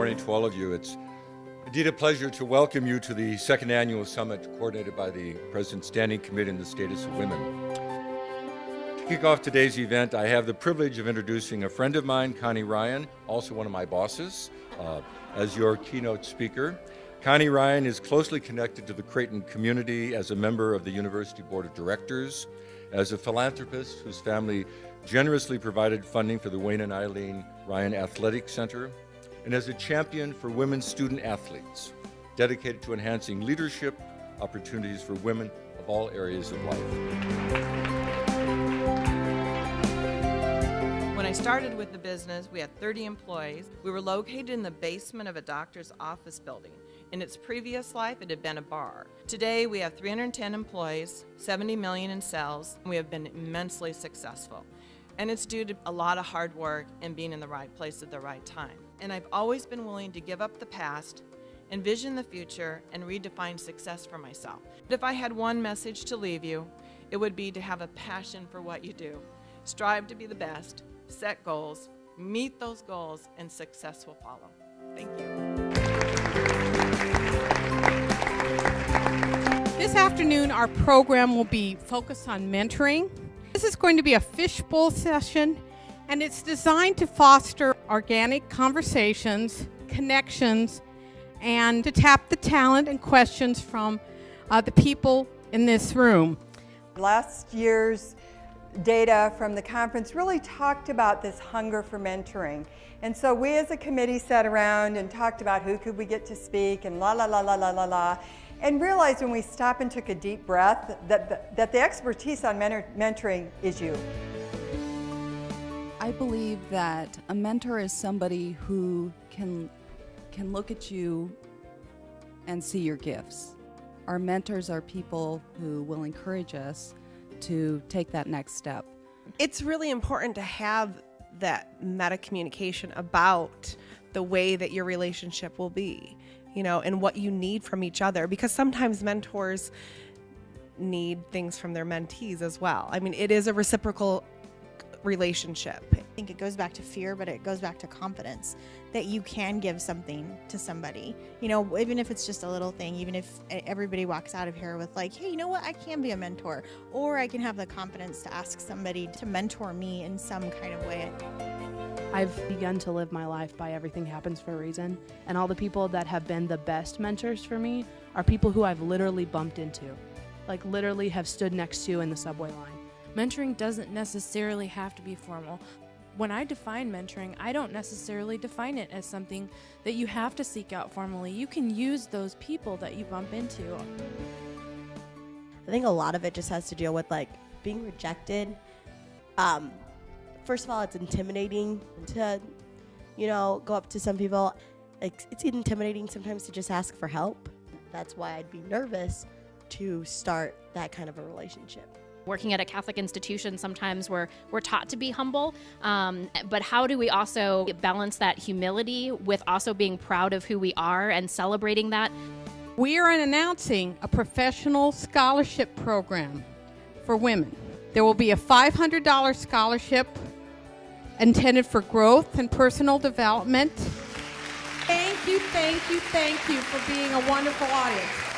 morning to all of you. It's indeed a pleasure to welcome you to the second annual summit coordinated by the President's Standing Committee on the Status of Women. To kick off today's event, I have the privilege of introducing a friend of mine, Connie Ryan, also one of my bosses, as your keynote speaker. Connie Ryan is closely connected to the Creighton community as a member of the University Board of Directors, as a philanthropist whose family generously provided funding for the Wayne and Eileen Ryan Athletic Center, and as a champion for women student athletes, dedicated to enhancing leadership opportunities for women of all areas of life. When I started with the business, we had 30 employees. We were located in the basement of a doctor's office building. In its previous life, it had been a bar. Today, we have 310 employees, 70 million in sales, and we have been immensely successful. And it's due to a lot of hard work and being in the right place at the right time. And I've always been willing to give up the past, envision the future, and redefine success for myself. But if I had one message to leave you, it would be to have a passion for what you do. Strive to be the best, set goals, meet those goals, and success will follow. Thank you. This afternoon, our program will be focused on mentoring. This is going to be a fishbowl session, and it's designed to foster organic conversations, connections, and to tap the talent and questions from the people in this room. Last year's data from the conference really talked about this hunger for mentoring. And so we as a committee sat around and talked about who could we get to speak and la la la la la la la. And realized when we stopped and took a deep breath that the expertise on mentoring is you. I believe that a mentor is somebody who can look at you and see your gifts. Our mentors are people who will encourage us to take that next step. It's really important to have that meta communication about the way that your relationship will be, you know, and what you need from each other, because sometimes mentors need things from their mentees as well. I mean, it is a reciprocal relationship. I think it goes back to fear, but it goes back to confidence that you can give something to somebody. You know, even if it's just a little thing, even if everybody walks out of here with like, hey, you know what, I can be a mentor, or I can have the confidence to ask somebody to mentor me in some kind of way. I've begun to live my life by everything happens for a reason, and all the people that have been the best mentors for me are people who I've literally bumped into, like literally have stood next to in the subway line. Mentoring doesn't necessarily have to be formal. When I define mentoring, I don't necessarily define it as something that you have to seek out formally. You can use those people that you bump into. I think a lot of it just has to deal with like being rejected. First of all, it's intimidating to, you know, go up to some people. It's intimidating sometimes to just ask for help. That's why I'd be nervous to start that kind of a relationship. Working at a Catholic institution, sometimes we're taught to be humble, but how do we also balance that humility with also being proud of who we are and celebrating that? We are announcing a professional scholarship program for women. There will be a $500 scholarship intended for growth and personal development. Thank you, thank you, thank you for being a wonderful audience.